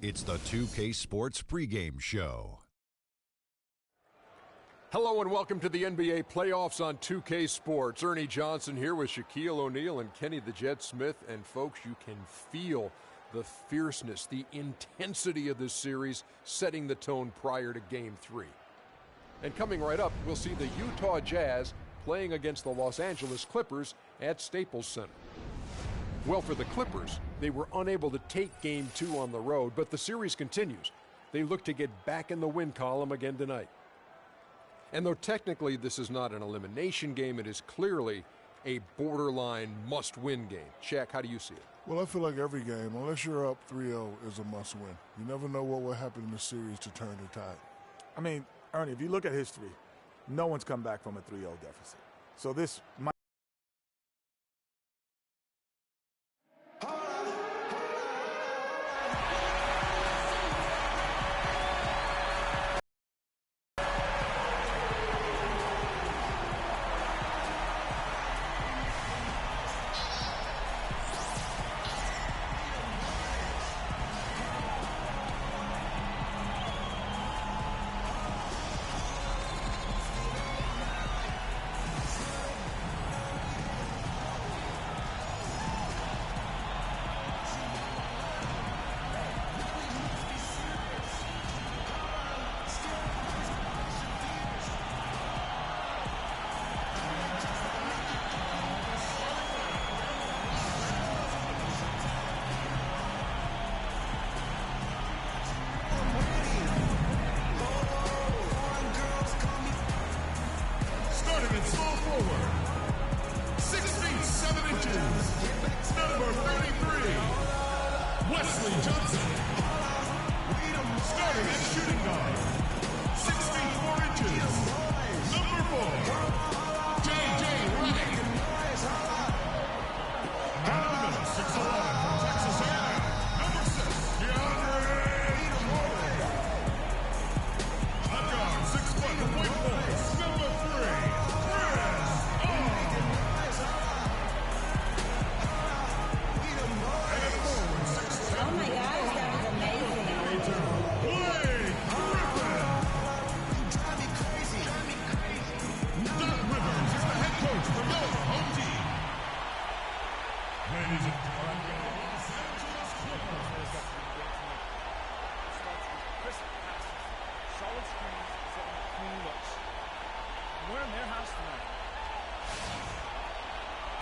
It's the 2K Sports pregame show. Hello and welcome to the NBA playoffs on 2K Sports. Ernie Johnson here with Shaquille O'Neal and Kenny the Jet Smith. And folks, you can feel the fierceness, the intensity of this series setting the tone prior to Game 3. And coming right up, we'll see the Utah Jazz playing against the Los Angeles Clippers at Staples Center. Well, for the Clippers, they were unable to take Game 2 on the road, but the series continues. They look to get back in the win column again tonight. And though technically this is not an elimination game, it is clearly a borderline must-win game. Shaq, how do you see it? Well, I feel like every game, unless you're up 3-0, is a must-win. You never know what will happen in the series to turn the tide. I mean, Ernie, if you look at history, no one's come back from a 3-0 deficit. So this might...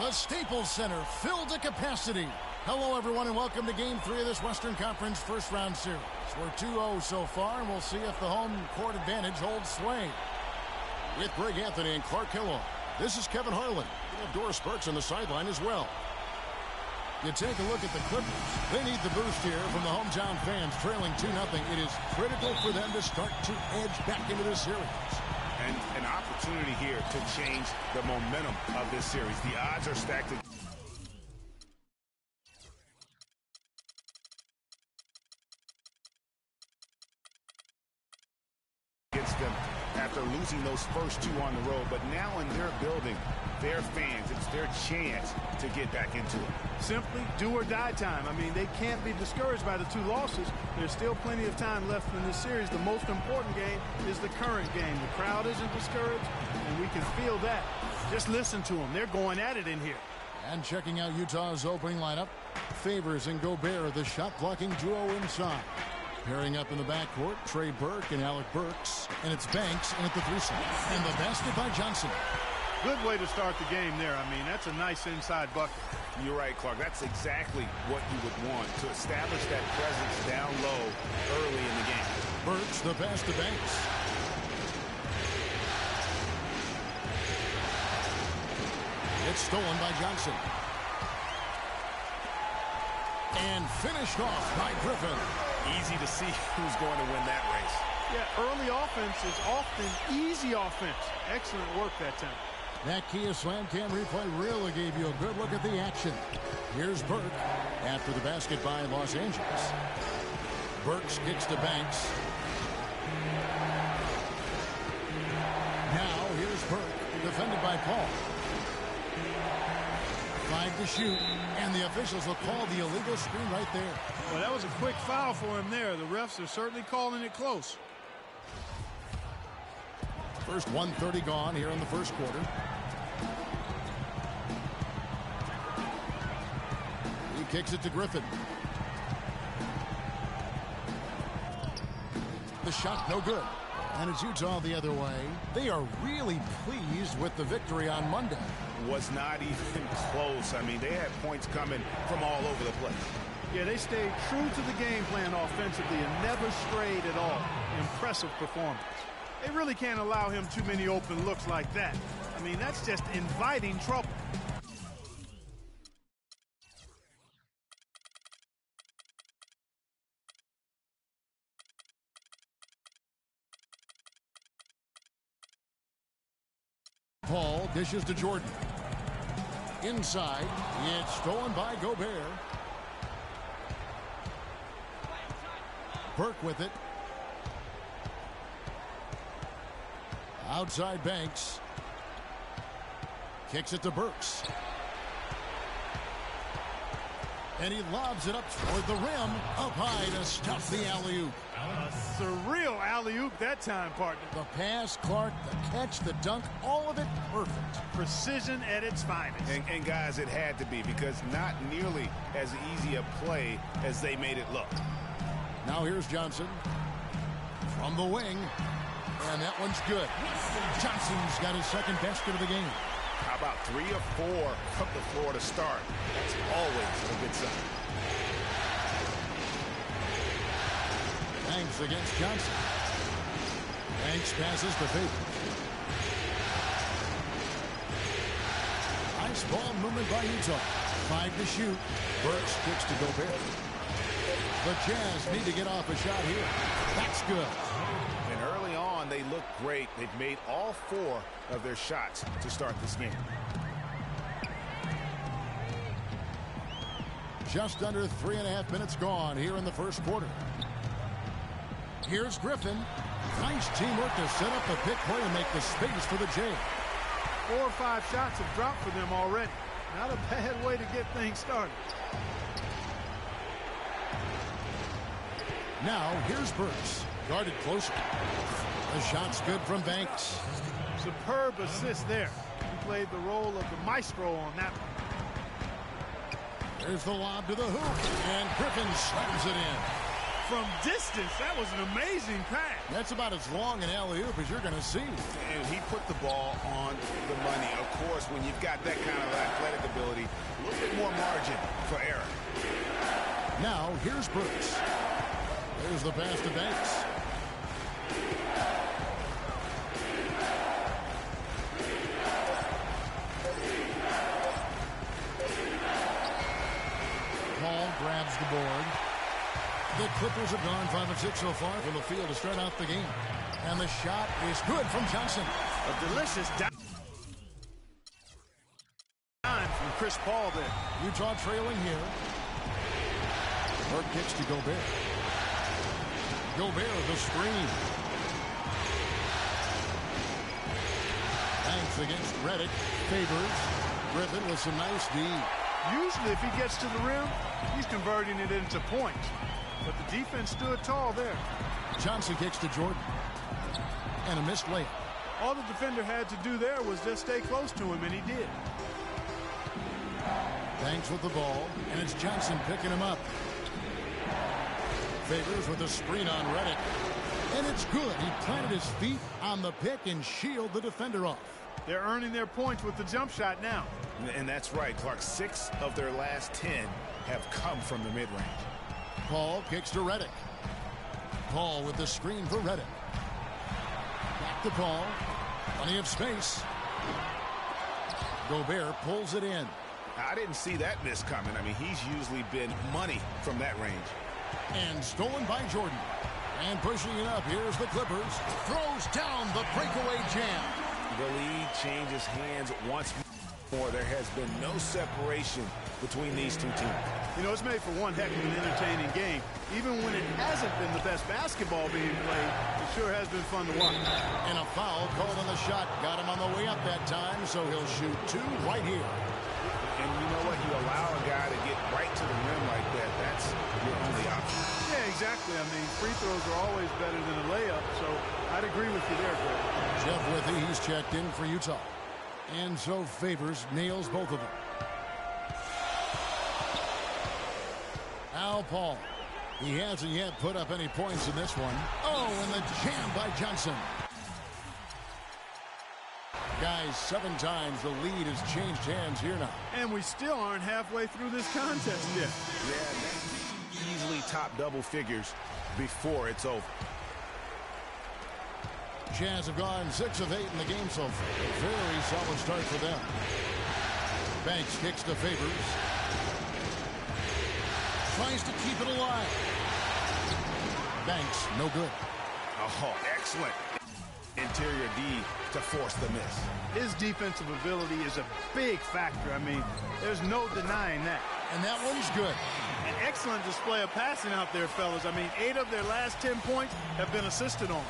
The Staples Center filled to capacity. Hello, everyone, and welcome to Game 3 of this Western Conference first-round series. We're 2-0 so far, and we'll see if the home court advantage holds sway. With Greg Anthony and Clark Kellogg, this is Kevin Harlan. We have Doris Burks on the sideline as well. You take a look at the Clippers. They need the boost here from the hometown fans, trailing 2-0. It is critical for them to start to edge back into this series. And an opportunity here to change the momentum of this series. The odds are stacked against them after losing those first two on the road. But now in their building, their fans, it's their chance to get back into it. Simply do or die time. I mean, they can't be discouraged by the two losses. There's still plenty of time left in this series. The most important game is the current game. The crowd isn't discouraged, and we can feel that. Just listen to them. They're going at it in here. And checking out Utah's opening lineup, Favors and Gobert, the shot-blocking duo inside. Pairing up in the backcourt, Trey Burke and Alec Burks. And it's Banks in at the 3-side. And the basket by Johnson. Good way to start the game there. I mean, that's a nice inside bucket. You're right, Clark. That's exactly what you would want, to establish that presence down low early in the game. Burks, the pass to Banks. It's stolen by Johnson. And finished off by Griffin. Easy to see who's going to win that race. Yeah, early offense is often easy offense. Excellent work that time. That Kia Slam Cam replay really gave you a good look at the action. Here's Burke after the basket by Los Angeles. Burks kicks to Banks. Now here's Burke, defended by Paul. 5 to shoot, and the officials will call the illegal screen right there. Well, that was a quick foul for him there. The refs are certainly calling it close. First 1:30 gone here in the first quarter. He kicks it to Griffin. The shot no good. And it's Utah the other way. They are really pleased with the victory on Monday. Was not even close. I mean, they had points coming from all over the place. Yeah, they stayed true to the game plan offensively and never strayed at all. Impressive performance. They really can't allow him too many open looks like that. I mean, that's just inviting trouble. Paul dishes to Jordan. Inside, it's stolen by Gobert. Burke with it. Outside Banks. Kicks it to Burks. And he lobs it up toward the rim. Up high to stuff the alley-oop. A surreal alley-oop that time, partner. The pass, Clark, the catch, the dunk, all of it perfect. Precision at its finest. And guys, it had to be, because not nearly as easy a play as they made it look. Now here's Johnson from the wing, and that one's good. Johnson's got his second basket of the game. How about 3 or 4 from the floor to start? That's always a good sign. Banks against Johnson. Banks passes to Favors. Nice ball movement by Utah. 5 to shoot. Burks kicks to Gobert. The Jazz need to get off a shot here. That's good. And early on, they look great. They've made all 4 of their shots to start this game. Just under 3.5 minutes gone here in the first quarter. Here's Griffin. Nice teamwork to set up the pick play and make the space for the Jazz. 4 or 5 shots have dropped for them already. Not a bad way to get things started. Now here's Burks. Guarded closer. The shot's good from Banks. Superb assist there. He played the role of the maestro on that one. There's the lob to the hoop, and Griffin slams it in. From distance, that was an amazing pass. That's about as long an alley-oop as you're going to see. And he put the ball on the money. Of course, when you've got that kind of athletic ability, a little bit more margin for error. Now here's Burks. There's the pass to Banks. Paul grabs the board. The Clippers have gone 5 of 6 so far from the field to start out the game. And the shot is good from Johnson. A delicious time from Chris Paul there. Utah trailing here. Burke kicks to Gobert. Gobert the screen. Banks against Redick. Favors. Griffin with some nice D. Usually if he gets to the rim, he's converting it into points. But the defense stood tall there. Johnson kicks to Jordan. And a missed layup. All the defender had to do there was just stay close to him, and he did. Banks with the ball, and it's Johnson picking him up. Favors with a screen on Redick. And it's good. He planted his feet on the pick and shielded the defender off. They're earning their points with the jump shot now. And that's right, Clark. 6 of their last 10 have come from the mid-range. Paul kicks to Redick. Paul with the screen for Redick. Back to Paul. Plenty of space. Gobert pulls it in. I didn't see that miss coming. I mean, he's usually been money from that range. And stolen by Jordan. And pushing it up, here's the Clippers. Throws down the breakaway jam. The lead changes hands once more. There has been no separation between these two teams. You know, it's made for one heck of an entertaining game. Even when it hasn't been the best basketball being played, it sure has been fun to watch. And a foul called on the shot. Got him on the way up that time, so he'll shoot 2 right here. And And you know what? You allow a guy to get right to the rim like that. That's your only option. Yeah, exactly. I mean, free throws are always better than a layup, so I'd agree with you there, Greg. Jeff Withey, he's checked in for Utah. And so Favors nails both of them. Al Paul. He hasn't yet put up any points in this one. Oh, and the jam by Johnson. Guys, 7 times the lead has changed hands here now. And we still aren't halfway through this contest yet. Yeah, easily top double figures before it's over. Jazz have gone 6 of 8 in the game so far. A very solid start for them. Banks kicks to Favors. Tries to keep it alive. Banks, no good. Oh, excellent. Interior D to force the miss. His defensive ability is a big factor. I mean, there's no denying that. And that one's good. An excellent display of passing out there, fellas. I mean, 8 of their last 10 points have been assisted on.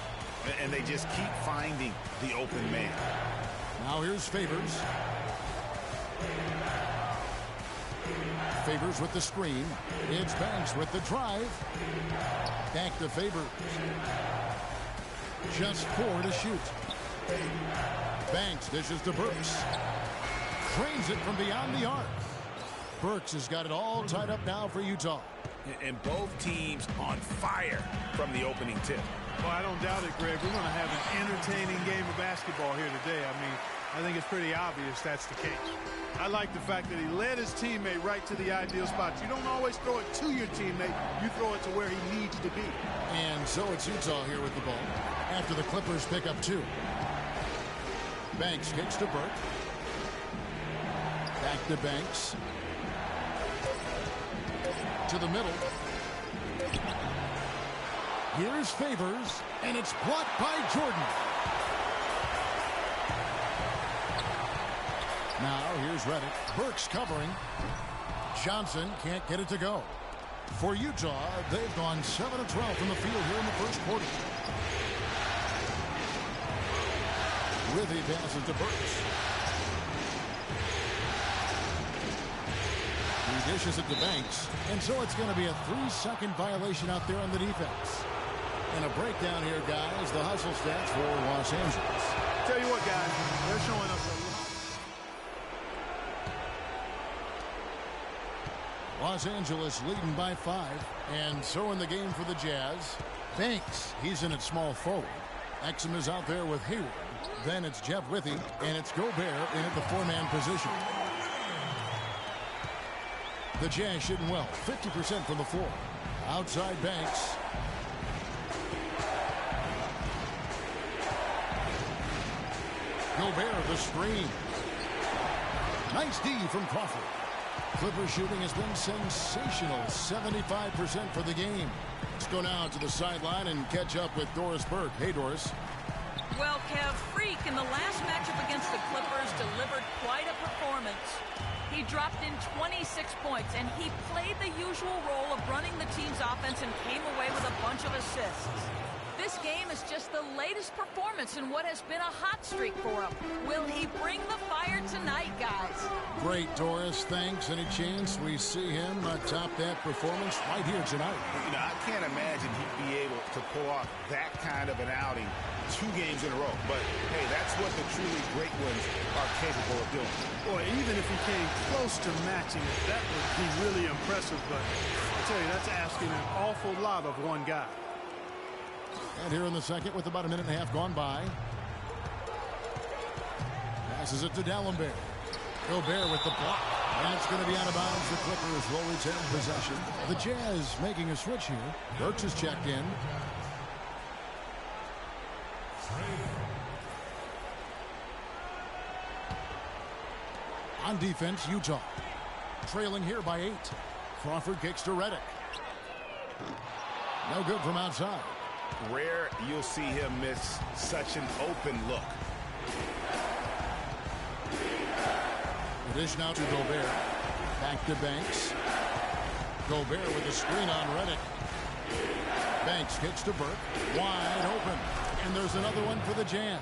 And they just keep finding the open man. Now here's Favors. Favors with the screen. It's Banks with the drive. Back to Favors. Just 4 to shoot. Banks dishes to Burks. Trains it from beyond the arc. Burks has got it all tied up now for Utah. And both teams on fire from the opening tip. Well, I don't doubt it, Greg. We're going to have an entertaining game of basketball here today. I mean, I think it's pretty obvious that's the case. I like the fact that he led his teammate right to the ideal spot. You don't always throw it to your teammate. You throw it to where he needs to be. And so it's Utah here with the ball after the Clippers pick up 2. Banks kicks to Burke. Back to Banks. To the middle. Here's Favors, and it's blocked by Jordan. Now here's Redick. Burks covering. Johnson can't get it to go. For Utah, they've gone 7 of 12 from the field here in the first quarter. Withey passes to Burks. He dishes it to Banks. And so it's going to be a 3-second violation out there on the defense. And a breakdown here, guys. The hustle stats for Los Angeles. Tell you what, guys, they're showing us a Los Angeles leading by 5. And so in the game for the Jazz, Banks, he's in at small forward. Exum is out there with Hayward. Then it's Jeff Withey, and it's Gobert in at the 4-man position. The Jazz shooting well, 50% from the floor. Outside Banks. Gobert, the screen. Nice D from Crawford. Clippers shooting has been sensational, 75% for the game. Let's go now to the sideline and catch up with Doris Burke. Hey, Doris. Well, Kev, Freak in the last matchup against the Clippers delivered quite a performance. He dropped in 26 points, and he played the usual role of running the team's offense and came away with a bunch of assists. This game is just the latest performance in what has been a hot streak for him. Will he bring the fire tonight, guys? Great, Doris. Thanks. Any chance we see him top that performance right here tonight? You know, I can't imagine he'd be able to pull off that kind of an outing 2 games in a row. But, hey, that's what the truly great ones are capable of doing. Boy, even if he came close to matching it, that would be really impressive. But I tell you, that's asking an awful lot of one guy. And here in the second with about a minute and a half gone by. Passes it to D'Alembert. Gobert with the block. And it's going to be out of bounds. The Clippers will retain possession. The Jazz making a switch here. Burks is checked in. On defense, Utah. Trailing here by 8. Crawford kicks to Redick. No good from outside. Rare you'll see him miss such an open look. The dish now to Gobert. Back to Banks. Gobert with the screen on Redick. Banks kicks to Burke. Wide open. And there's another one for the Jazz.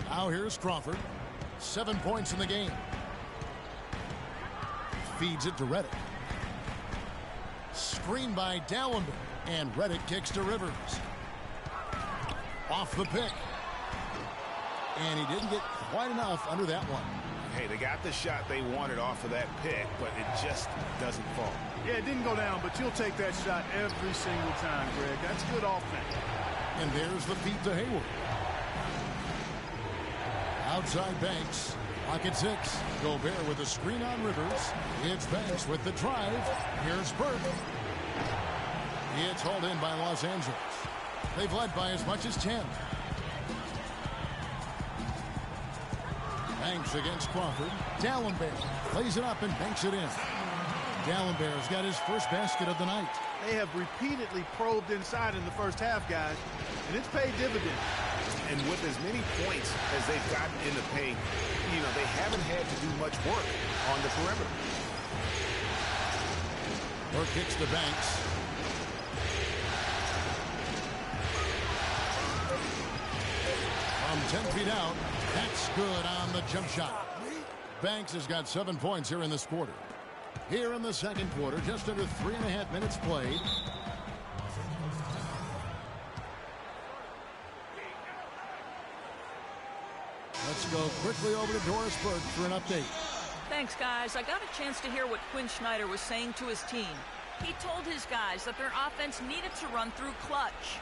Now here's Crawford. 7 points in the game. Feeds it to Redick. Screen by Dallenberg. And Redick kicks to Rivers. Off the pick. And he didn't get quite enough under that one. Hey, they got the shot they wanted off of that pick, but it just doesn't fall. Yeah, it didn't go down, but you'll take that shot every single time, Greg. That's good offense. And there's the feed to Hayward. Outside Banks. Clock at 6. Gobert with a screen on Rivers. It's Banks with the drive. Here's Burke. It's hauled in by Los Angeles. They've led by as much as 10. Banks against Crawford. Dallenberg plays it up and banks it in. Dallenberg's got his first basket of the night. They have repeatedly probed inside in the first half, guys, and it's paid dividends. And with as many points as they've gotten in the paint, they haven't had to do much work on the perimeter. Burke kicks to Banks. From 10 feet out, that's good on the jump shot. Banks has got 7 points here in this quarter. Here in the second quarter, just under 3.5 minutes played. Let's go quickly over to Doris Burke for an update. Thanks, guys. I got a chance to hear what Quinn Snyder was saying to his team. He told his guys that their offense needed to run through clutch.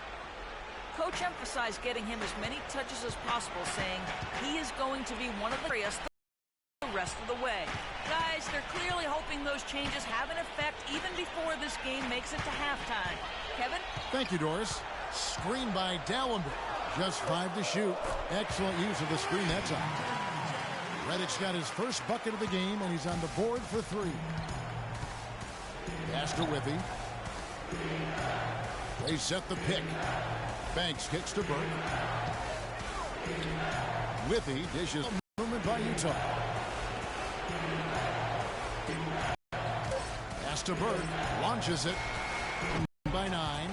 Coach emphasized getting him as many touches as possible, saying he is going to be one of the rest of the way. Guys, they're clearly hoping those changes have an effect even before this game makes it to halftime. Kevin? Thank you, Doris. Screen by Dallenberg. Just 5 to shoot. Excellent use of the screen that time. Redick's got his first bucket of the game, and he's on the board for 3. Pass to Withey. They set the pick. Banks kicks to Burke. Withey dishes movement by Utah. Pass to Burke. Launches it. By 9.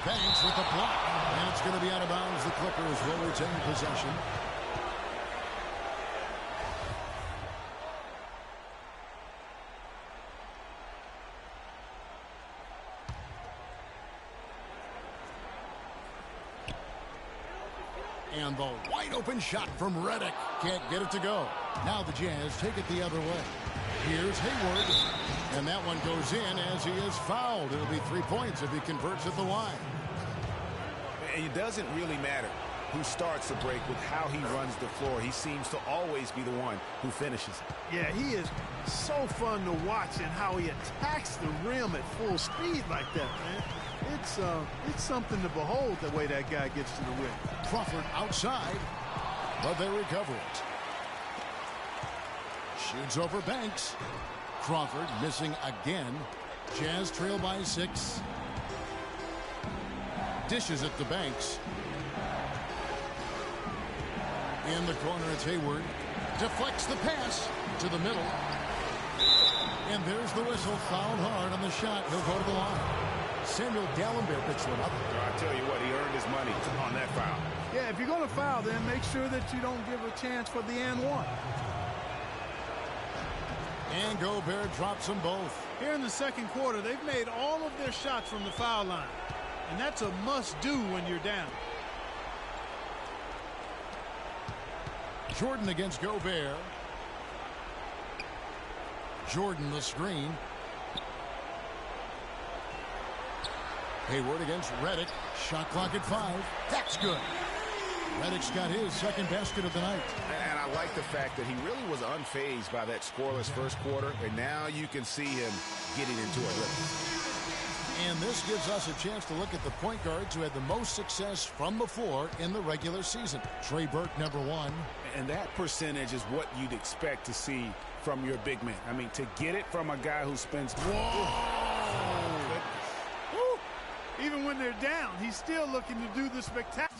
Banks with the block. And it's going to be out of bounds. The Clippers will retain possession. And the wide open shot from Redick. Can't get it to go. Now the Jazz take it the other way. Here's Hayward. And that one goes in as he is fouled. It'll be 3 points if he converts at the line. It doesn't really matter who starts the break with how he runs the floor. He seems to always be the one who finishes it. Yeah, he is so fun to watch and how he attacks the rim at full speed like that, man. It's something to behold the way that guy gets to the rim. Crawford outside, but they recover it. Shoots over Banks. Crawford missing again. Jazz trail by 6. Dishes it to Banks. In the corner, it's Hayward. Deflects the pass to the middle. And there's the whistle. Fouled hard on the shot. He'll go to the line. Samuel Dallenberg picks one up. I tell you what, he earned his money on that foul. Yeah, if you're going to foul, then make sure that you don't give a chance for the and one. And Gobert drops them both. Here in the second quarter, they've made all of their shots from the foul line. And that's a must-do when you're down. Jordan against Gobert. Jordan the screen. Hayward against Redick. Shot clock at 5. That's good. Redick's got his second basket of the night. And I like the fact that he really was unfazed by that scoreless first quarter. And now you can see him getting into a rhythm. And this gives us a chance to look at the point guards who had the most success from the floor in the regular season. Trey Burke, #1. And that percentage is what you'd expect to see from your big man. I mean, to get it from a guy who spends... Whoa! Even when they're down, he's still looking to do the spectacular.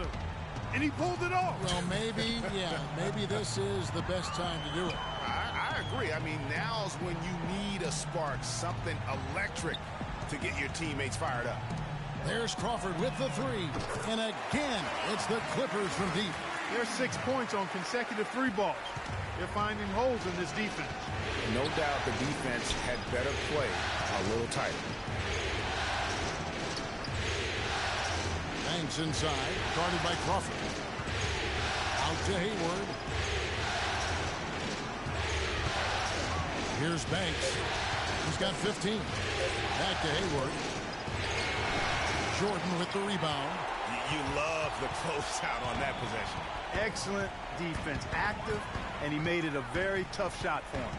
spectacular. And he pulled it off. Well, maybe this is the best time to do it. I agree. I mean, now's when you need a spark, something electric to get your teammates fired up. There's Crawford with the three. And again, it's the Clippers from deep. There's 6 points on consecutive 3 balls. They're finding holes in this defense. No doubt the defense had better play a little tighter. Banks inside, guarded by Crawford. Out to Hayward. Here's Banks. He's got 15. Back to Hayward. Jordan with the rebound. You love the closeout on that possession. Excellent defense, active, and he made it a very tough shot for him.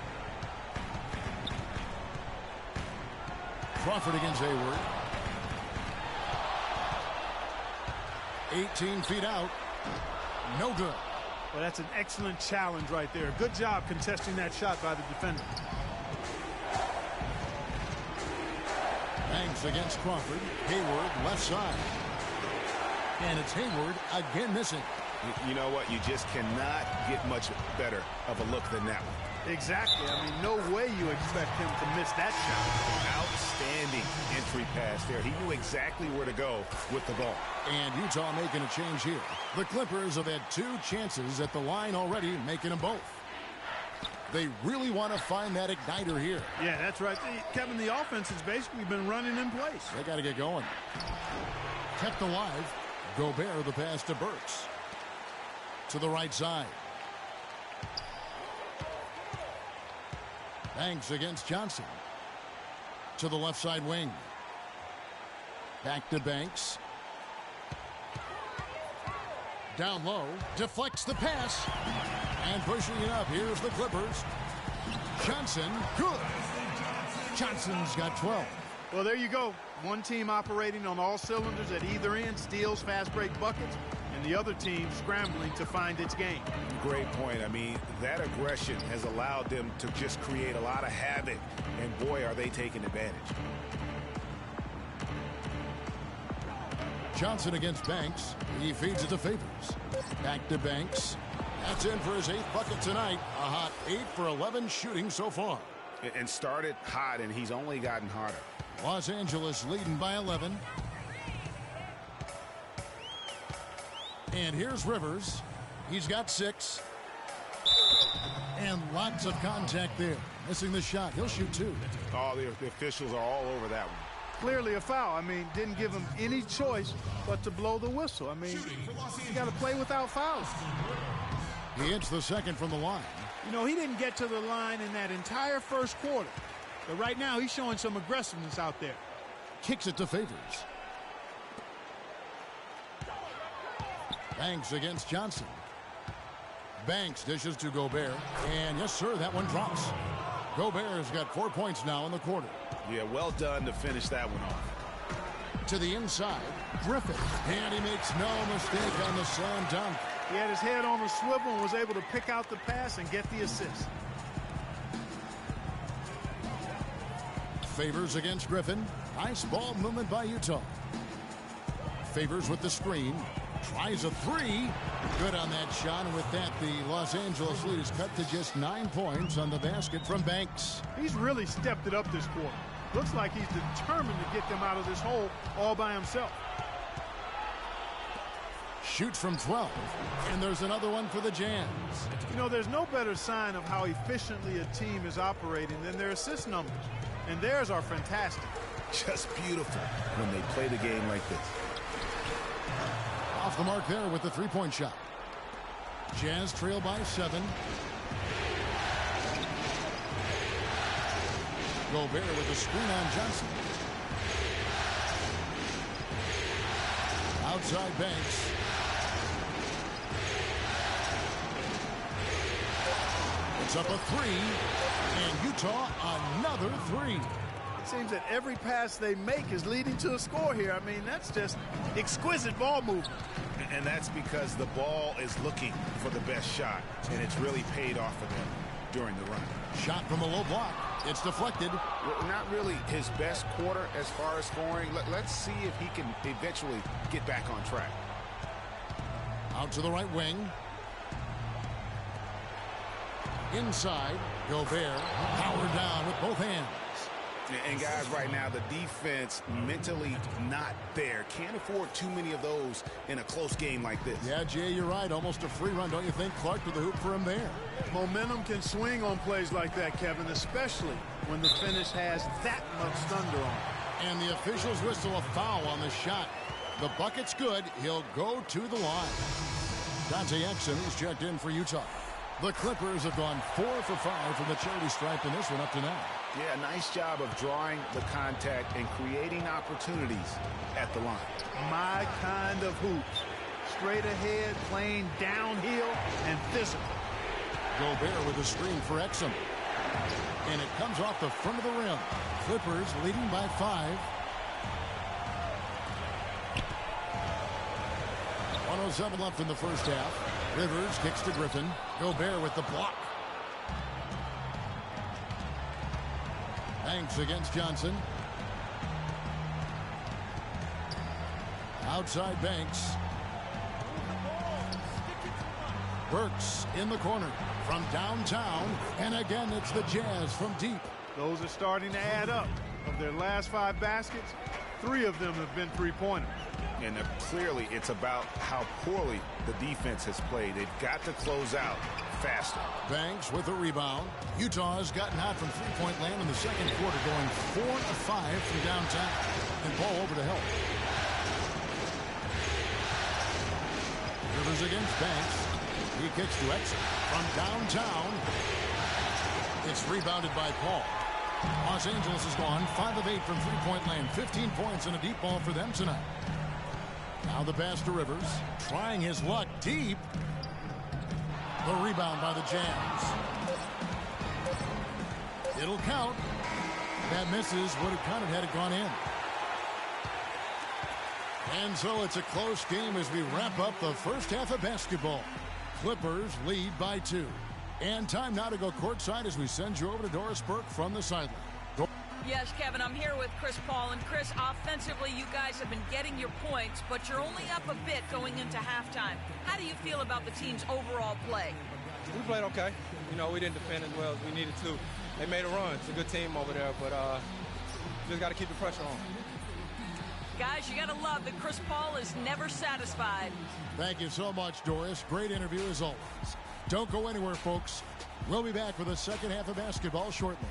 Crawford against Hayward. 18 feet out. No good. Well, that's an excellent challenge right there. Good job contesting that shot by the defender. Banks against Crawford. Hayward left side. And it's Hayward again missing. You know what? You just cannot get much better of a look than that one. Exactly. I mean, no way you expect him to miss that shot. Outstanding entry pass there. He knew exactly where to go with the ball. And Utah making a change here. The Clippers have had 2 chances at the line already, making them both. They really want to find that igniter here. Yeah, that's right. Kevin, the offense has basically been running in place. They got to get going. Kept alive. Gobert the pass to Burks. To the right side. Banks against Johnson. To the left side wing. Back to Banks. Down low. Deflects the pass. And pushing it up. Here's the Clippers. Johnson. Good. Johnson's got 12. Well, there you go. One team operating on all cylinders at either end, steals, fast break buckets, and the other team scrambling to find its game. Great point. I mean, that aggression has allowed them to just create a lot of havoc, and boy, are they taking advantage. Johnson against Banks. He feeds it to Favors. Back to Banks. That's in for his 8th bucket tonight. A hot 8 for 11 shooting so far. And started hot, and he's only gotten hotter. Los Angeles leading by 11. And here's Rivers. He's got 6. And lots of contact there. Missing the shot. He'll shoot 2. Oh, the officials are all over that one. Clearly a foul. I mean, didn't give him any choice but to blow the whistle. I mean, you got to play without fouls. He hits the second from the line. You know, he didn't get to the line in that entire first quarter. But right now, he's showing some aggressiveness out there. Kicks it to Favors. Banks against Johnson. Banks dishes to Gobert. And yes, sir, that one drops. Gobert's got 4 points now in the quarter. Yeah, well done to finish that one off. To the inside, Griffin. And he makes no mistake on the slam dunk. He had his head on a swivel and was able to pick out the pass and get the assist. Favors against Griffin. Nice ball movement by Utah. Favors with the screen. Tries a 3. Good on that shot. And with that, the Los Angeles lead is cut to just 9 points on the basket from Banks. He's really stepped it up this quarter. Looks like he's determined to get them out of this hole all by himself. Shoots from 12. And there's another one for the Jams. You know, there's no better sign of how efficiently a team is operating than their assist numbers. And theirs are fantastic. Just beautiful when they play the game like this. Off the mark there with the 3-point shot. Jazz trail by 7. Gobert with the screen on Johnson. Outside Banks. It's up a 3. And Utah another 3. It seems that every pass they make is leading to a score here. I mean, that's just exquisite ball movement. And that's because the ball is looking for the best shot, and it's really paid off for them during the run. Shot from a low block. It's deflected. Well, not really his best quarter as far as scoring. Let's see if he can eventually get back on track. Out to the right wing. Inside, Gobert, powered down with both hands. And guys, right now, the defense mentally not there. Can't afford too many of those in a close game like this. Yeah, Jay, you're right. Almost a free run, don't you think? Clark to the hoop for him there. Momentum can swing on plays like that, Kevin, especially when the finish has that much thunder on it. And the officials whistle a foul on the shot. The bucket's good. He'll go to the line. Dante Exum, who's checked in for Utah. The Clippers have gone 4 for 5 from the charity stripe in this one up to now. Yeah, nice job of drawing the contact and creating opportunities at the line. My kind of hoops. Straight ahead, playing downhill, and physical. Gobert with a screen for Exum. And it comes off the front of the rim. Clippers leading by 5. 1:07 left in the first half. Rivers kicks to Griffin. Gobert with the block. Banks against Johnson. Outside Banks. Burks in the corner from downtown. And again, it's the Jazz from deep. Those are starting to add up. Of their last 5 baskets, 3 of them have been three-pointers. And clearly, it's about how poorly the defense has played. They've got to close out faster. Banks with a rebound. Utah has gotten hot from three-point land in the second quarter, going 4 of 5 from downtown. And Paul over to help. Rivers against Banks. He kicks to Exum from downtown. It's rebounded by Paul. Los Angeles has gone 5 of 8 from three-point land. 15 points and a deep ball for them tonight. Now the pass to Rivers. Trying his luck deep. The rebound by the Jazz. It'll count. That misses. Would have counted had it gone in. And so it's a close game as we wrap up the first half of basketball. Clippers lead by 2. And time now to go courtside as we send you over to Doris Burke from the sideline. Yes, Kevin, I'm here with Chris Paul. And Chris, offensively, you guys have been getting your points, but you're only up a bit going into halftime. How do you feel about the team's overall play? We played okay. You know, we didn't defend as well as we needed to. They made a run. It's a good team over there, but just got to keep the pressure on. Guys, you got to love that Chris Paul is never satisfied. Thank you so much, Doris. Great interview as always. Don't go anywhere, folks. We'll be back with the second half of basketball shortly.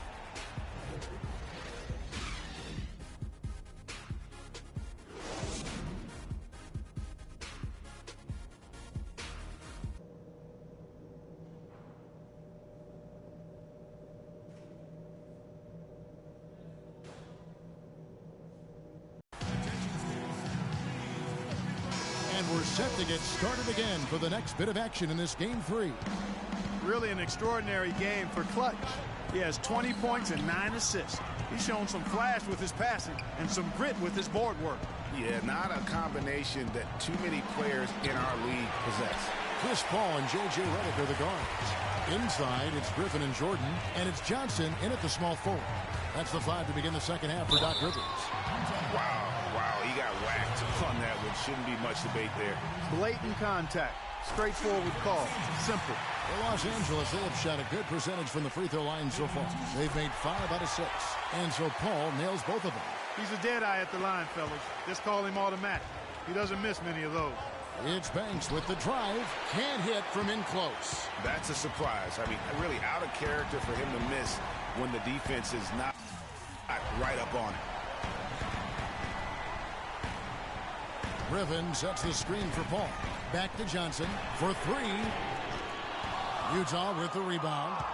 We're set to get started again for the next bit of action in this game 3. Really an extraordinary game for Clutch. He has 20 points and 9 assists. He's shown some flash with his passing and some grit with his board work. Yeah, not a combination that too many players in our league possess. Chris Paul and J.J. Redick are the guards. Inside, it's Griffin and Jordan, and it's Johnson in at the small forward. That's the 5 to begin the second half for Doc Rivers. Wow, he got whacked on that one. Shouldn't be much debate there. Blatant contact. Straightforward call. Simple. For Los Angeles, they have shot a good percentage from the free throw line so far. They've made 5 out of 6. And so Paul nails both of them. He's a dead eye at the line, fellas. Just call him automatic. He doesn't miss many of those. It's Banks with the drive. Can't hit from in close. That's a surprise. I mean, really out of character for him to miss when the defense is not right up on it. Griffin sets the screen for Paul. Back to Johnson for 3. Utah with the rebound.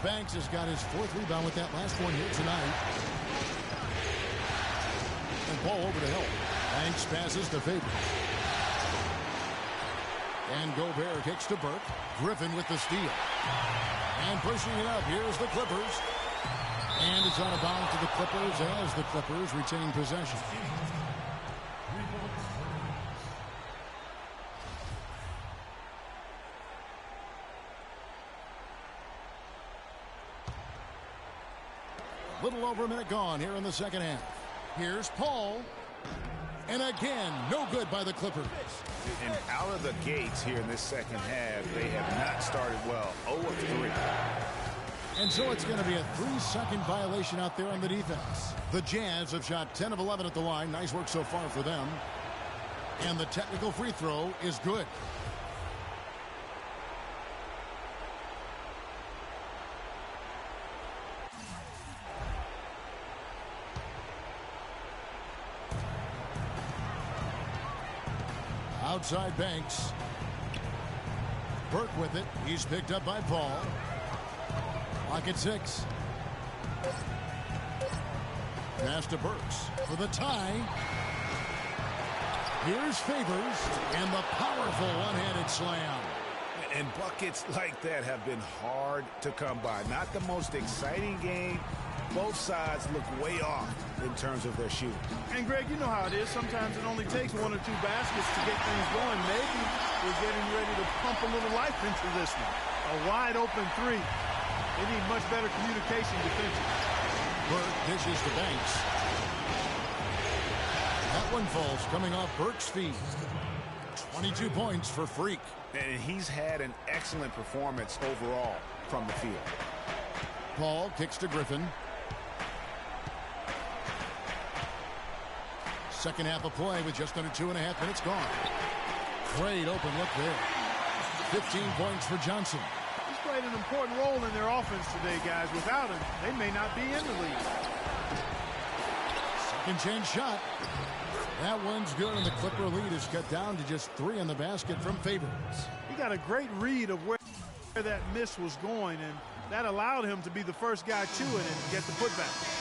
Banks has got his 4th rebound with that last one here tonight. And Paul over to help. Banks passes to Favors. And Gobert kicks to Burke. Griffin with the steal. And pushing it up, here's the Clippers. And it's out of bounds to the Clippers as the Clippers retain possession. Little over a minute gone here in the second half. Here's Paul. And again, no good by the Clippers. And out of the gates here in this second half, they have not started well. 0 of 3. And so it's going to be a 3-second violation out there on the defense. The Jazz have shot 10 of 11 at the line. Nice work so far for them. And the technical free throw is good. Outside Banks. Burke with it. He's picked up by Paul. Clock at 6. Pass to Burks for the tie. Here's Favors and the powerful one-handed slam. And buckets like that have been hard to come by. Not the most exciting game. Both sides look way off in terms of their shooting. And, Greg, you know how it is. Sometimes it only takes 1 or 2 baskets to get things going. Maybe we're getting ready to pump a little life into this one. A wide-open 3. They need much better communication defensively. Burke dishes to Banks. That one falls coming off Burke's feet. 22 points for Freak. And he's had an excellent performance overall from the field. Paul kicks to Griffin. Second half of play with just under 2.5 minutes gone. Great open look there. 15 points for Johnson. He's played an important role in their offense today, guys. Without him, they may not be in the league. Second chance shot. That one's good, and the Clipper lead is cut down to just 3 in the basket from Favors. He got a great read of where that miss was going, and that allowed him to be the first guy to it and get the putback.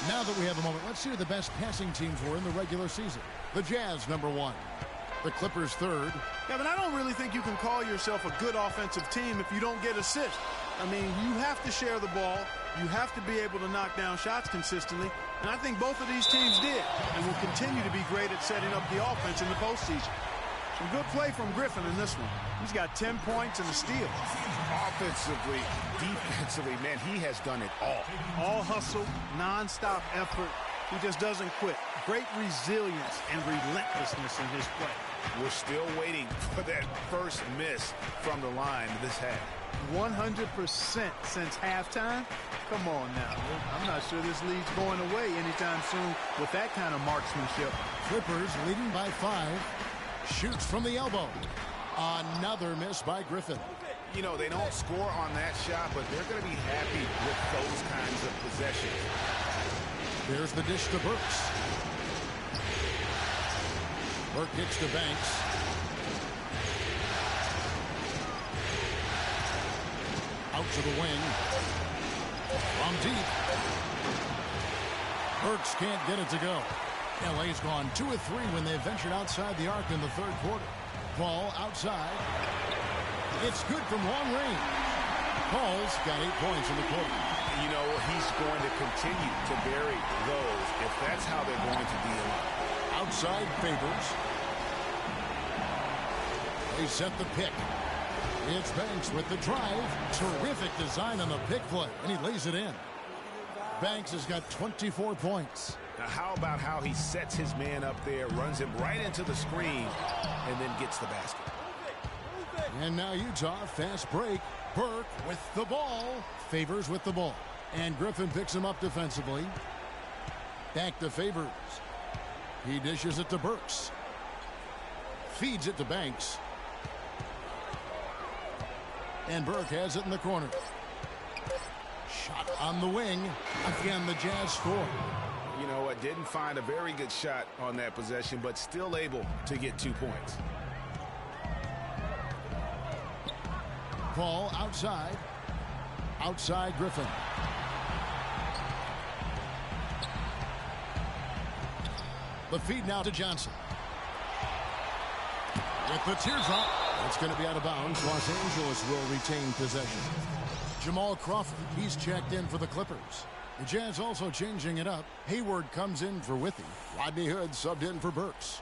Now that we have a moment, let's see who the best passing teams were in the regular season. The Jazz, number 1. The Clippers, 3rd. Yeah, but I don't really think you can call yourself a good offensive team if you don't get assists. I mean, you have to share the ball. You have to be able to knock down shots consistently. And I think both of these teams did and will continue to be great at setting up the offense in the postseason. Some good play from Griffin in this one. He's got 10 points and a steal. Offensively, defensively, man, he has done it all. All hustle, non-stop effort. He just doesn't quit. Great resilience and relentlessness in his play. We're still waiting for that first miss from the line this half. 100% since halftime? Come on now. I'm not sure this lead's going away anytime soon with that kind of marksmanship. Clippers leading by 5. Shoots from the elbow. Another miss by Griffin. You know, they don't score on that shot, but they're going to be happy with those kinds of possessions. There's the dish to Burks. Burke kicks to Banks. Out to the wing. From deep. Burks can't get it to go. LA's gone 2 of 3 when they ventured outside the arc in the 3rd quarter. Ball outside. It's good from long range. Paul's got 8 points in the quarter. You know, he's going to continue to bury those if that's how they're going to deal. Outside Favors. They set the pick. It's Banks with the drive. Terrific design on the pick play, and he lays it in. Banks has got 24 points. Now, how about how he sets his man up there, runs him right into the screen, and then gets the basket. And now Utah, fast break. Burke with the ball. Favors with the ball. And Griffin picks him up defensively. Back to Favors. He dishes it to Burks. Feeds it to Banks. And Burke has it in the corner. Shot on the wing. Again, the Jazz score. You know what? Didn't find a very good shot on that possession, but still able to get 2 points. Paul outside. Outside Griffin. The feed now to Johnson. With the teardrop, it's going to be out of bounds. Los Angeles will retain possession. Jamal Crawford, he's checked in for the Clippers. The Jazz also changing it up. Hayward comes in for Withey. Rodney Hood subbed in for Burks.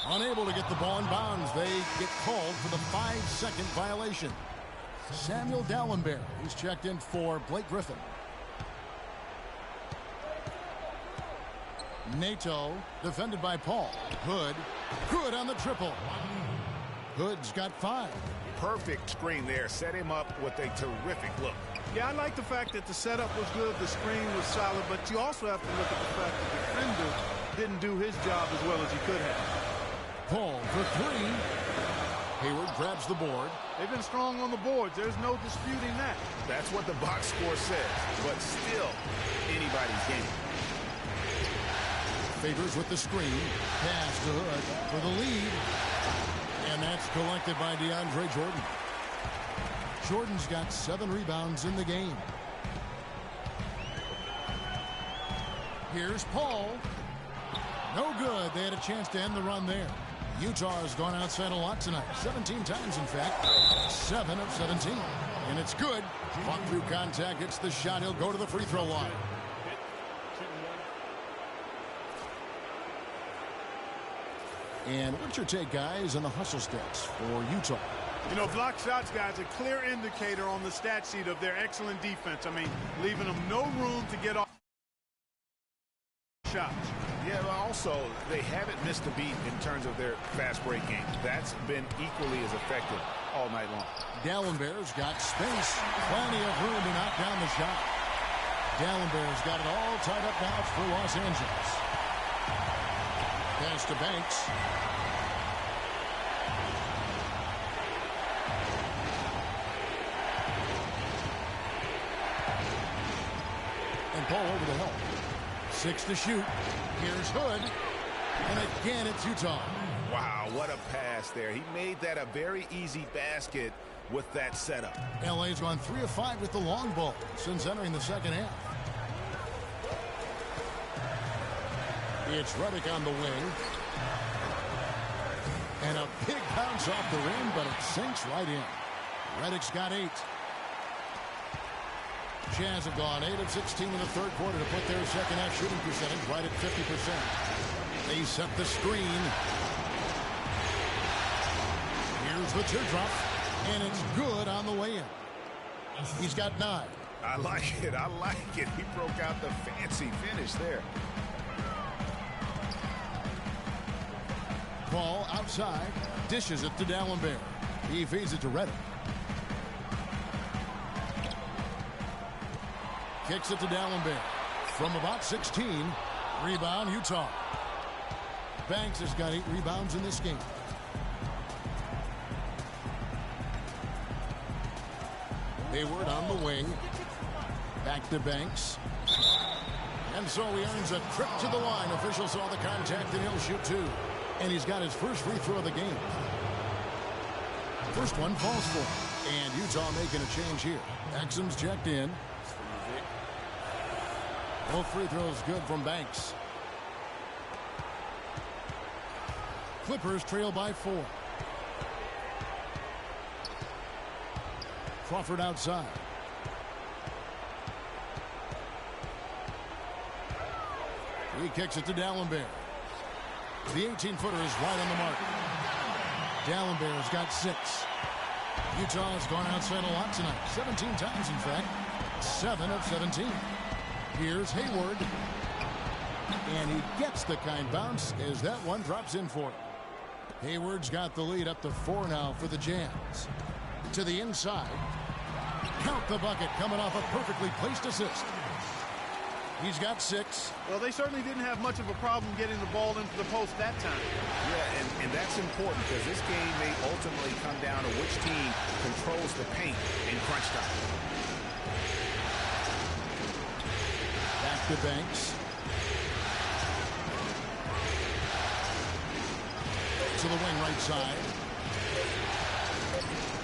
Unable to get the ball in bounds. They get called for the 5-second violation. Samuel Dallenberg. He's checked in for Blake Griffin. Nato, defended by Paul. Hood, good on the triple. Hood's got 5. Perfect screen there. Set him up with a terrific look. Yeah, I like the fact that the setup was good, the screen was solid, but you also have to look at the fact that the defender didn't do his job as well as he could have. Paul for 3. Hayward grabs the board. They've been strong on the boards. There's no disputing that. That's what the box score says, but still anybody's game. Favors with the screen. Pass to Hood for the lead. And that's collected by DeAndre Jordan. Jordan's got 7 rebounds in the game. Here's Paul. No good. They had a chance to end the run there. Utah has gone outside a lot tonight. 17 times, in fact. 7 of 17. And it's good. Fought through contact. Gets the shot. He'll go to the free throw line. And what's your take, guys, on the hustle stats for Utah? You know, block shots, guys, a clear indicator on the stat sheet of their excellent defense. I mean, leaving them no room to get off shots. Yeah, but also, they haven't missed a beat in terms of their fast break game. That's been equally as effective all night long. Dallenberg's got space. Plenty of room to knock down the shot. Dallenberg's got it all tied up now for Los Angeles. Pass to Banks. And Paul over the help. 6 to shoot. Here's Hood. And again, it's Utah. Wow, what a pass there. He made that a very easy basket with that setup. LA's gone 3 of 5 with the long ball since entering the second half. It's Redick on the wing. And a big bounce off the rim, but it sinks right in. Redick's got 8. Jazz have gone 8 of 16 in the third quarter to put their second half shooting percentage right at 50%. They set the screen. Here's the teardrop, and it's good on the way in. He's got 9. I like it. I like it. He broke out the fancy finish there. Ball outside, dishes it to Dallenberg. He feeds it to Redick. Kicks it to Dallenberg. From about 16, rebound Utah. Banks has got 8 rebounds in this game. Hayward on the wing. Back to Banks. And so he earns a trip to the line. Official saw the contact and he'll shoot 2. And he's got his first free throw of the game. First one falls for him. And Utah making a change here. Exum's checked in. Both free throws good from Banks. Clippers trail by 4. Crawford outside. He kicks it to Dallenberg. The 18-footer is right on the mark. Dallenberg's got 6. Utah has gone outside a lot tonight. 17 times, in fact. 7 of 17. Here's Hayward. And he gets the kind bounce as that one drops in for him. Hayward's got the lead up to 4 now for the Jazz. To the inside. Count the bucket coming off a perfectly placed assist. He's got 6. Well, they certainly didn't have much of a problem getting the ball into the post that time. Yeah, and that's important because this game may ultimately come down to which team controls the paint in crunch time. Back to Banks. To the wing right side.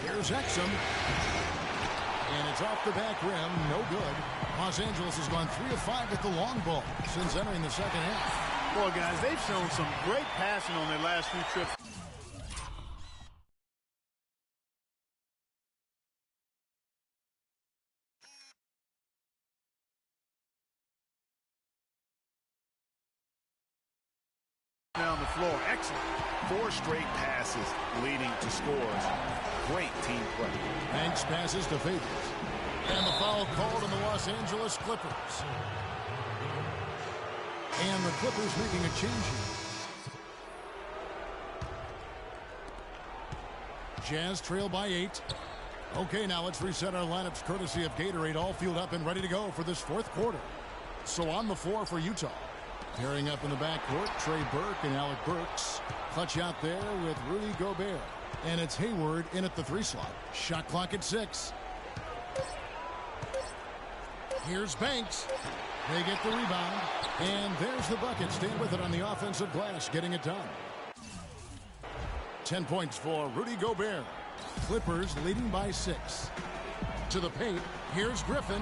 Here's Exum. And it's off the back rim. No good. Los Angeles has gone 3 of 5 with the long ball since entering the second half. Boy, guys, they've shown some great passing on their last few trips. Down the floor. Excellent. 4 straight passes leading to scores great team play. Banks passes to Favors. And the foul called on the Los Angeles Clippers. And the Clippers making a change here. Jazz trail by 8. Okay, now let's reset our lineups courtesy of Gatorade, all fueled up and ready to go for this fourth quarter. So on the floor for Utah. Pairing up in the backcourt, Trey Burke and Alec Burks. Clutch out there with Rudy Gobert. And it's Hayward in at the 3 slot. Shot clock at 6. Here's Banks. They get the rebound. And there's the bucket. Stand with it on the offensive glass, getting it done. 10 points for Rudy Gobert. Clippers leading by 6. To the paint. Here's Griffin.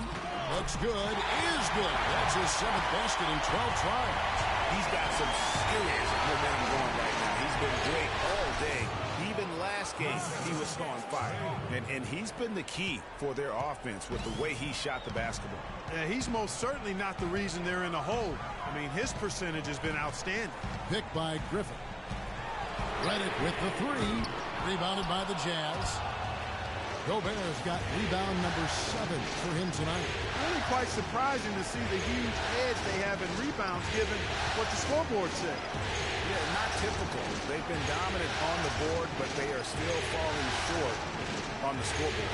Looks good. Is good. That's his 7th basket in 12 tries. He's got some serious momentum going right now. He's been great all day. Even last game, he was on fire. And he's been the key for their offense with the way he shot the basketball. Yeah, he's most certainly not the reason they're in the hole. I mean, his percentage has been outstanding. Picked by Griffin. Redick with the 3. Rebounded by the Jazz. Gobert's got rebound number 7 for him tonight. Really quite surprising to see the huge edge they have in rebounds given what the scoreboard said. Yeah, not typical. They've been dominant on the board, but they are still falling short on the scoreboard.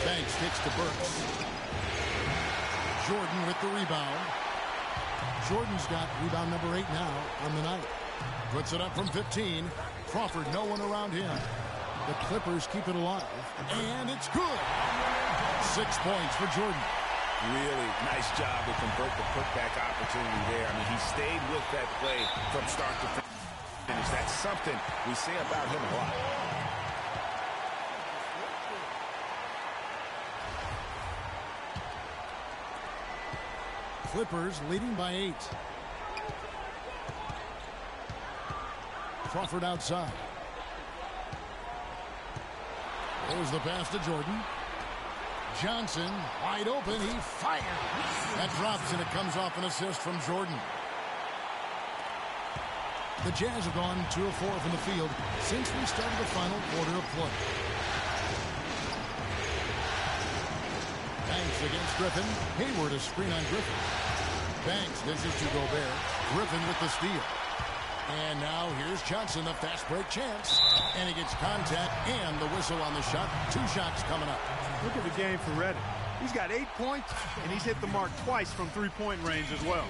Banks kicks to Burks. Jordan with the rebound. Jordan's got rebound number 8 now on the night. Puts it up from 15. Crawford, no one around him. The Clippers keep it alive. And it's good. 6 points for Jordan. Really nice job to convert the putback opportunity there. I mean, he stayed with that play from start to finish. That's something we say about him a lot. Clippers leading by 8. Crawford outside. There's the pass to Jordan. Johnson wide open. He fired. That drops and it comes off an assist from Jordan. The Jazz have gone 2 of 4 from the field since we started the final quarter of play. Banks against Griffin. Hayward a screen on Griffin. Banks dishes to Gobert. Griffin with the steal. And now here's Johnson, the fast break chance. And he gets contact and the whistle on the shot. 2 shots coming up. Look at the game for Redick. He's got 8 points, and he's hit the mark twice from 3-point range as well.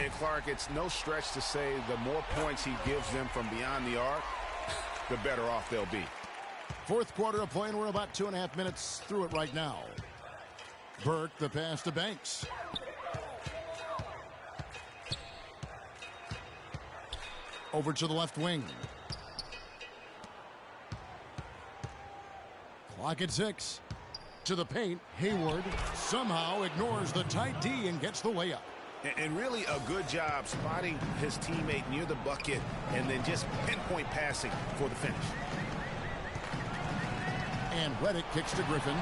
And Clark, it's no stretch to say the more points he gives them from beyond the arc, the better off they'll be. Fourth quarter of play, and we're about 2.5 minutes through it right now. Burke, the pass to Banks. Over to the left wing. Clock at 6. To the paint. Hayward somehow ignores the tight D and gets the layup. And really a good job spotting his teammate near the bucket and then just pinpoint passing for the finish. And Redick kicks to Griffin.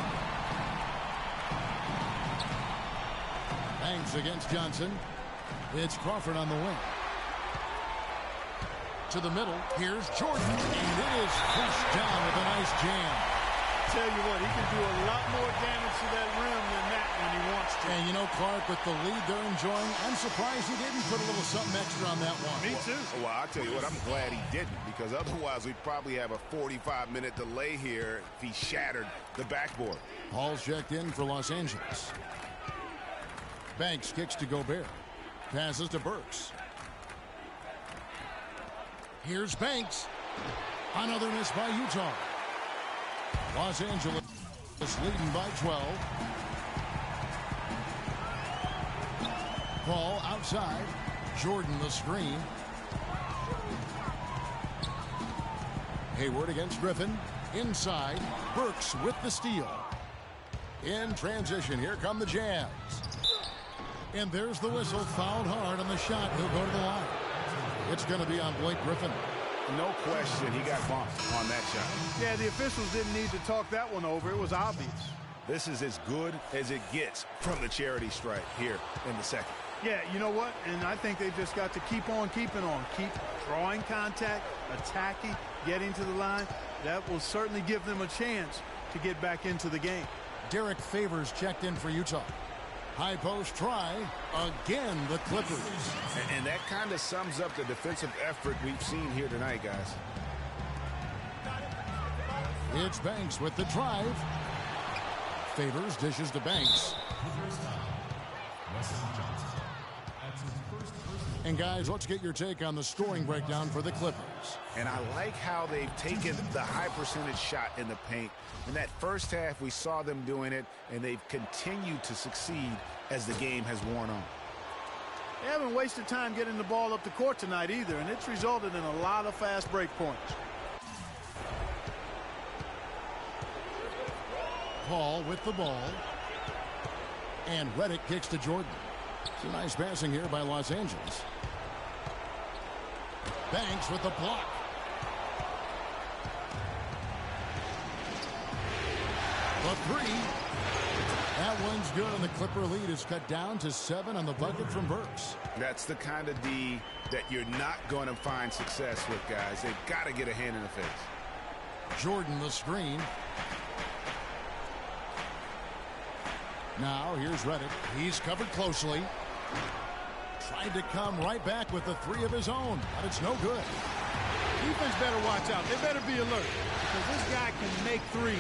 Banks against Johnson. It's Crawford on the wing. To the middle. Here's Jordan. And it is pushed down with a nice jam. Tell you what, he can do a lot more damage to that rim than that when he wants to. And you know, Clark, with the lead they're enjoying, I'm surprised he didn't put a little something extra on that one. Me too. Well, I'll tell you what, I'm glad he didn't, because otherwise we'd probably have a 45-minute delay here if he shattered the backboard. Paul's checked in for Los Angeles. Banks kicks to Gobert. Passes to Burks. Here's Banks. Another miss by Utah. Los Angeles is leading by 12. Paul outside. Jordan the screen. Hayward against Griffin. Inside. Burks with the steal. In transition, here come the Jazz. And there's the whistle. Fouled hard on the shot. He'll go to the line. It's going to be on Blake Griffin. No question, he got bumped on that shot. Yeah, the officials didn't need to talk that one over. It was obvious. This is as good as it gets from the charity stripe here in the second. Yeah, you know what? And I think they've just got to keep on keeping on. Keep drawing contact, attacking, getting to the line. That will certainly give them a chance to get back into the game. Derek Favors checked in for Utah. High post try. Again, the Clippers. And that kind of sums up the defensive effort we've seen here tonight, guys. It's Banks with the drive. Favors dishes to Banks. And guys, let's get your take on the scoring breakdown for the Clippers. And I like how they've taken the high percentage shot in the paint. In that first half, we saw them doing it, and they've continued to succeed as the game has worn on. They haven't wasted time getting the ball up the court tonight either, and it's resulted in a lot of fast break points. Paul with the ball. And Redick kicks to Jordan. Some nice passing here by Los Angeles. Banks with the block. The three. That one's good, and the Clipper lead is cut down to 7 on the bucket from Burks. That's the kind of D that you're not going to find success with, guys. They've got to get a hand in the face. Jordan the screen. Now here's Redick. He's covered closely. Tried to come right back with the three of his own, but it's no good. Defense better watch out. They better be alert, because this guy can make threes,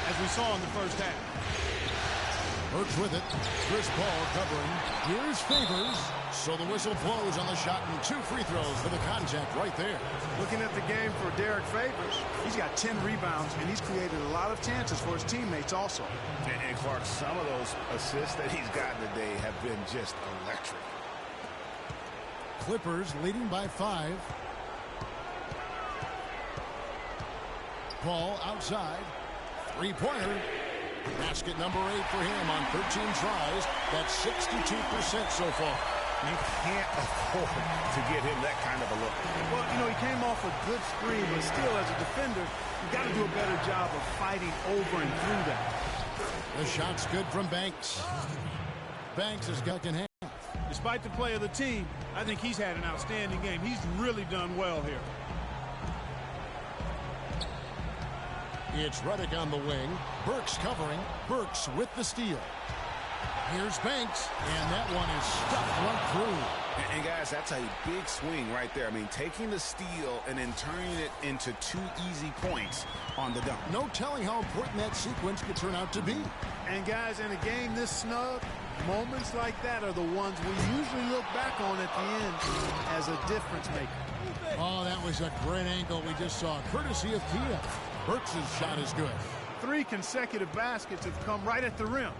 as we saw in the first half. Burks with it. Chris Paul covering. Here's Favors. So the whistle blows on the shot, and 2 free throws for the contact right there. Looking at the game for Derek Favors, he's got 10 rebounds, and he's created a lot of chances for his teammates also. And Clark, some of those assists that he's gotten today have been just electric. Clippers leading by 5. Paul outside. Three-pointer. Basket number 8 for him on 13 tries. That's 62% so far. You can't afford to get him that kind of a look. Well, you know, he came off a good screen, but still, as a defender, you got to do a better job of fighting over and through that. The shot's good from Banks. Banks has got in hand. Despite the play of the team, I think he's had an outstanding game. He's really done well here. It's Redick on the wing. Burks covering. Burks with the steal. Here's Banks, and that one is stuffed right through. And guys, that's a big swing right there. I mean, taking the steal and then turning it into 2 easy points on the dunk. No telling how important that sequence could turn out to be. And guys, in a game this snug, moments like that are the ones we usually look back on at the end as a difference maker. Oh, that was a great angle we just saw, courtesy of Kia. Burks' shot is good. 3 consecutive baskets have come right at the rim.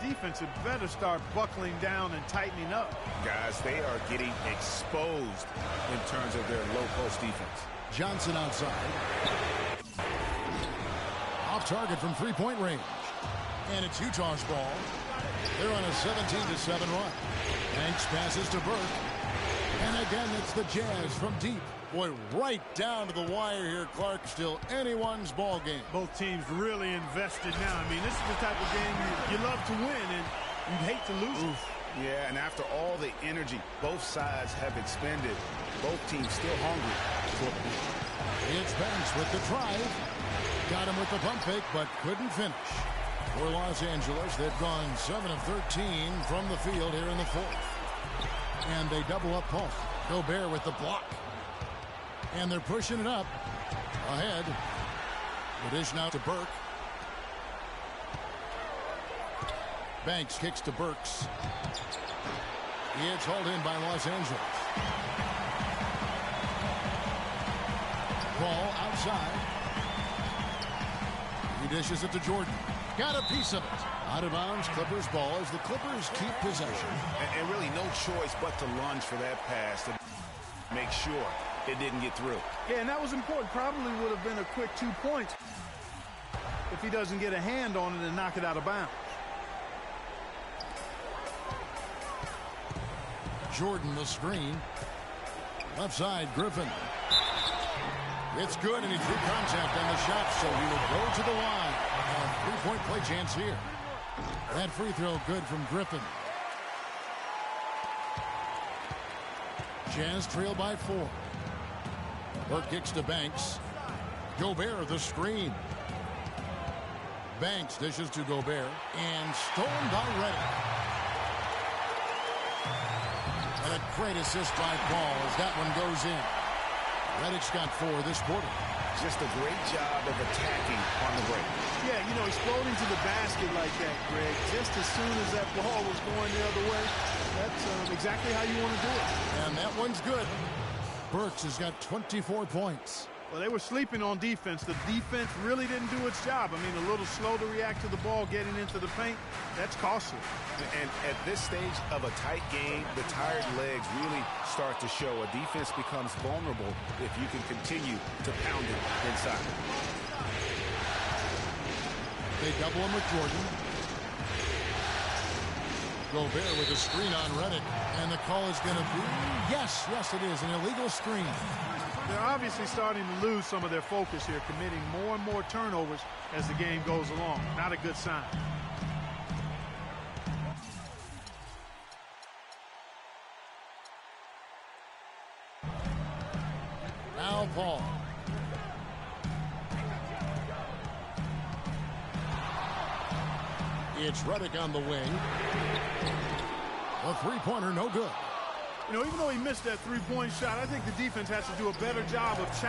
Defense had better start buckling down and tightening up. Guys, they are getting exposed in terms of their low post defense. Johnson outside. Off target from three-point range. And it's Utah's ball. They're on a 17-7 run. Banks passes to Burke. And again, it's the Jazz from deep. Boy, right down to the wire here, Clark. Still anyone's ball game. Both teams really invested now. I mean, this is the type of game you love to win, and you'd hate to lose it. Yeah, and after all the energy both sides have expended, both teams still hungry. It's Banks with the drive. Got him with the pump fake, but couldn't finish. For Los Angeles, they've gone 7 of 13 from the field here in the 4th. And they double up Paul. Gobert with the block. And they're pushing it up. Ahead. The dish now to Burke. Banks kicks to Burks. It's hauled in by Los Angeles. Paul outside. He dishes it to Jordan. Got a piece of it. Out of bounds, Clippers ball as the Clippers keep possession. And really no choice but to lunge for that pass to make sure it didn't get through. Yeah, and that was important. Probably would have been a quick 2 points if he doesn't get a hand on it and knock it out of bounds. Jordan the screen. Left side, Griffin. It's good, and he drew contact on the shot, so he will go to the line. A 3-point play chance here. That free throw good from Griffin. Jazz trail by 4. Burke kicks to Banks. Gobert the screen. Banks dishes to Gobert and stolen by Redick. And a great assist by Paul as that one goes in. Redick's got 4 this quarter. Just a great job of attacking on the break. Yeah, you know, he's floating to the basket like that, Greg. Just as soon as that ball was going the other way, that's exactly how you want to do it. And that one's good. Burks has got 24 points. Well, they were sleeping on defense. The defense really didn't do its job. I mean, a little slow to react to the ball getting into the paint. That's costly. And at this stage of a tight game, the tired legs really start to show. A defense becomes vulnerable if you can continue to pound it inside. They double him with Jordan. Gobert with a screen on Redick. And the call is going to be, yes, it is, an illegal screen. They're obviously starting to lose some of their focus here, committing more and more turnovers as the game goes along. Not a good sign. Now Paul. It's Redick on the wing. A three-pointer, no good. You know, even though he missed that three-point shot, I think the defense has to do a better job of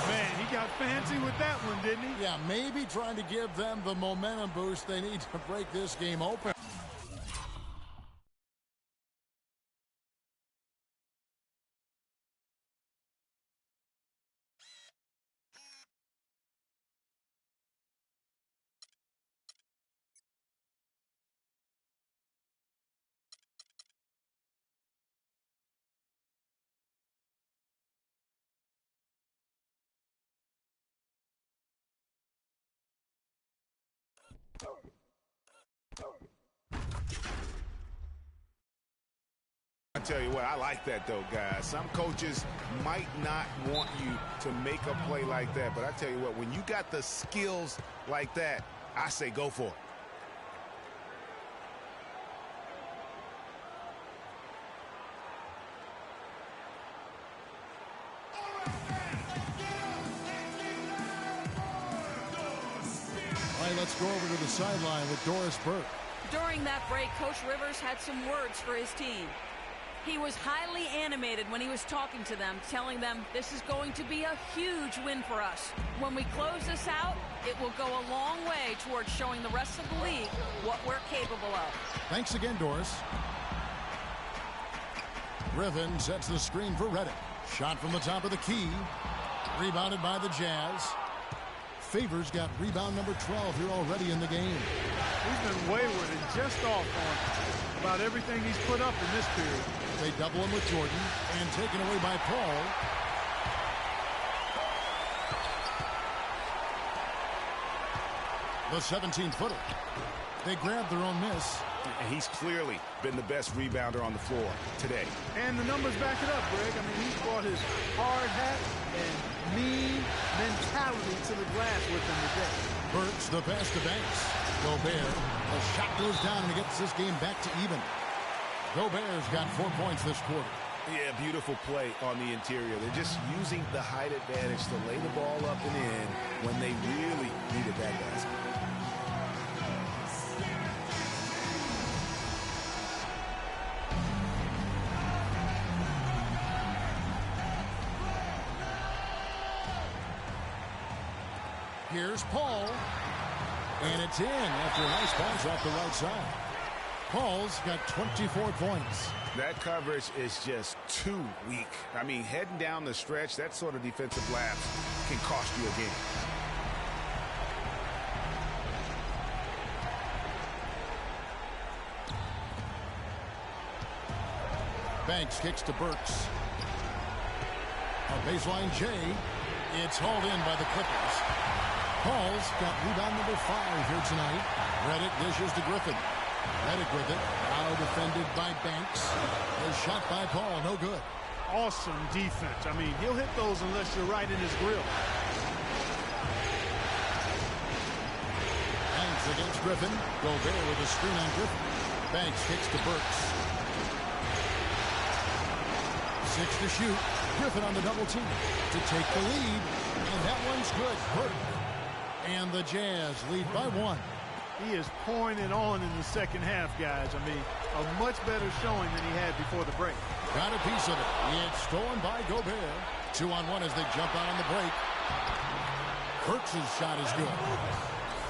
man, he got fancy with that one, didn't he? Yeah, maybe trying to give them the momentum boost they need to break this game open. I tell you what, I like that though, guys. Some coaches might not want you to make a play like that, but I tell you what, when you got the skills like that, I say go for it. All right, let's go over to the sideline with Doris Burke. During that break, Coach Rivers had some words for his team. He was highly animated when he was talking to them, telling them this is going to be a huge win for us. When we close this out, it will go a long way towards showing the rest of the league what we're capable of. Thanks again, Doris. Griffin sets the screen for Redick. Shot from the top of the key. Rebounded by the Jazz. Favors got rebound number 12 here already in the game. He's been wayward and just off on about everything he's put up in this period. They double him with Jordan and taken away by Paul. The 17-footer. They grabbed their own miss. And he's clearly been the best rebounder on the floor today. And the numbers back it up, Greg. I mean, he's brought his hard hat and mean mentality to the glass with him today. Burks the pass to Banks. Gobert. The shot goes down and gets this game back to even. Gobert's got 4 points this quarter. Yeah, beautiful play on the interior. They're just using the height advantage to lay the ball up and in when they really needed that basket. Here's Paul. And it's in after a nice bounce off the right side. Paul's got 24 points. That coverage is just too weak. I mean, heading down the stretch, that sort of defensive lapse can cost you a game. Banks kicks to Burks. A baseline J. It's hauled in by the Clippers. Paul's got rebound number 5 here tonight. Redick dishes to Griffin. Redick with it. Now defended by Banks. A shot by Paul. No good. Awesome defense. I mean, he'll hit those unless you're right in his grill. Banks against Griffin. Gobert with a screen on Griffin. Banks kicks to Burks. 6 to shoot. Griffin on the double team to take the lead. And that one's good. Burke. And the Jazz lead by 1. He is pouring it on in the second half, guys. I mean, a much better showing than he had before the break. Got a piece of it. It's stolen by Gobert. 2-on-1 as they jump out on the break. Burks' shot is good.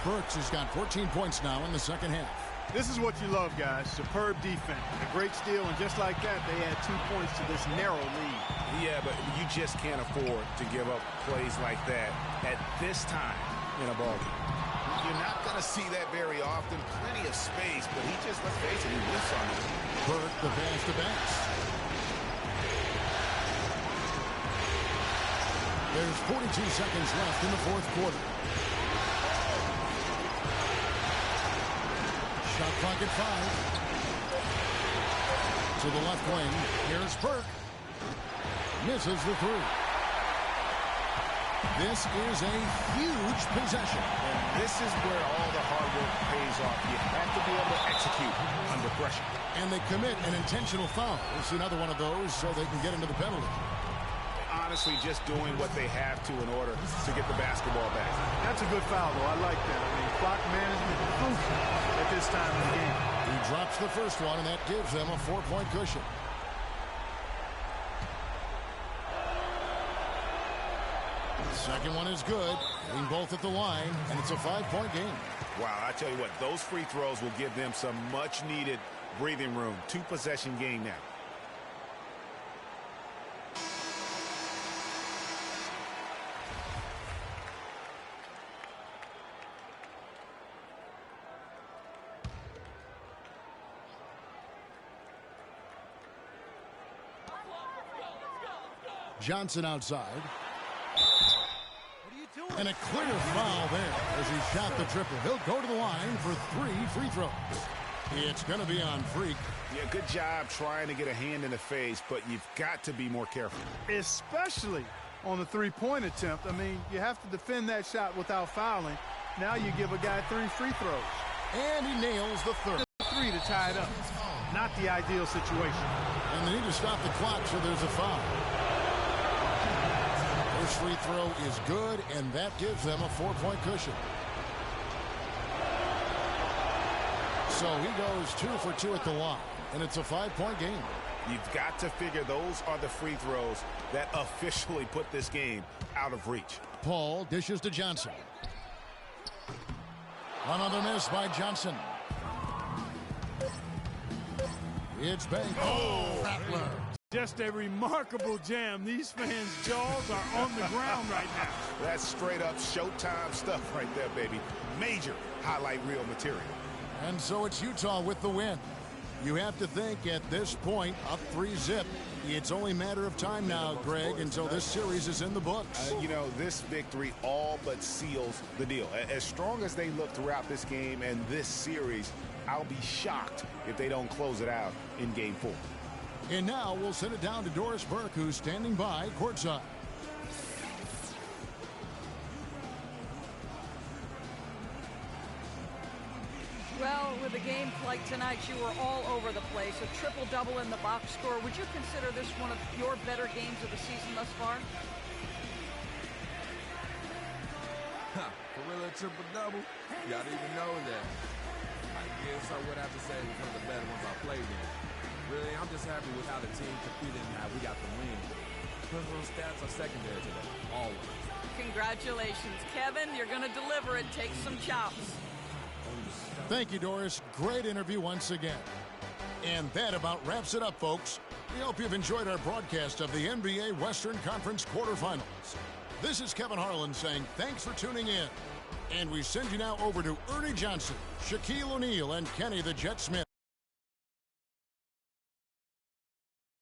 Burks has got 14 points now in the second half. This is what you love, guys. Superb defense. A great steal, and just like that, they add 2 points to this narrow lead. Yeah, but you just can't afford to give up plays like that at this time in a ballgame. You're not going to see that very often. Plenty of space, but he just, let's face it, he whiffs on it. Burke, the pass to Banks. There's 42 seconds left in the fourth quarter. Shot clock at 5. To the left wing. Here's Burke. Misses the 3. This is a huge possession. And this is where all the hard work pays off. You have to be able to execute under pressure. And they commit an intentional foul. It's another one of those so they can get into the penalty. Honestly, just doing what they have to in order to get the basketball back. That's a good foul, though. I like that. I mean, clock management is crucial at this time in the game. He drops the first one, and that gives them a 4-point cushion. Second one is good. Hitting both at the line, and it's a 5-point game. Wow, I tell you what, those free throws will give them some much-needed breathing room. 2-possession game now. Johnson outside. And a clear foul there as he shot the triple. He'll go to the line for 3 free throws. It's going to be on Freak. Yeah, good job trying to get a hand in the face, but you've got to be more careful. Especially on the three-point attempt. I mean, you have to defend that shot without fouling. Now you give a guy 3 free throws. And he nails the third. 3 to tie it up. Not the ideal situation. And they need to stop the clock, so there's a foul. First free throw is good, and that gives them a 4-point cushion. So he goes 2 for 2 at the line, and it's a 5-point game. You've got to figure those are the free throws that officially put this game out of reach. Paul dishes to Johnson. Another miss by Johnson. It's Banks. Oh, Rattler. Just a remarkable jam. These fans' jaws are on the ground right now. That's straight up Showtime stuff right there, baby. Major highlight reel material. And so it's Utah with the win. You have to think at this point, up 3-zip. It's only a matter of time now, Greg, until this series is in the books. You know, this victory all but seals the deal. As strong as they look throughout this game and this series, I'll be shocked if they don't close it out in Game 4. And now we'll send it down to Doris Burke, who's standing by courtside. Well, with a game like tonight, you were all over the place. A triple-double in the box score. Would you consider this one of your better games of the season thus far? For real, a triple-double? Y'all didn't even know that. I guess I would have to say it was one of the better ones I played in. Really, I'm just happy with how the team competed and how we got the win. Personal stats are secondary today, always. Congratulations, Kevin. You're going to deliver it. Take some chops. Thank you, Doris. Great interview once again. And that about wraps it up, folks. We hope you've enjoyed our broadcast of the NBA Western Conference quarterfinals. This is Kevin Harlan saying thanks for tuning in. And we send you now over to Ernie Johnson, Shaquille O'Neal, and Kenny the Jet Smith.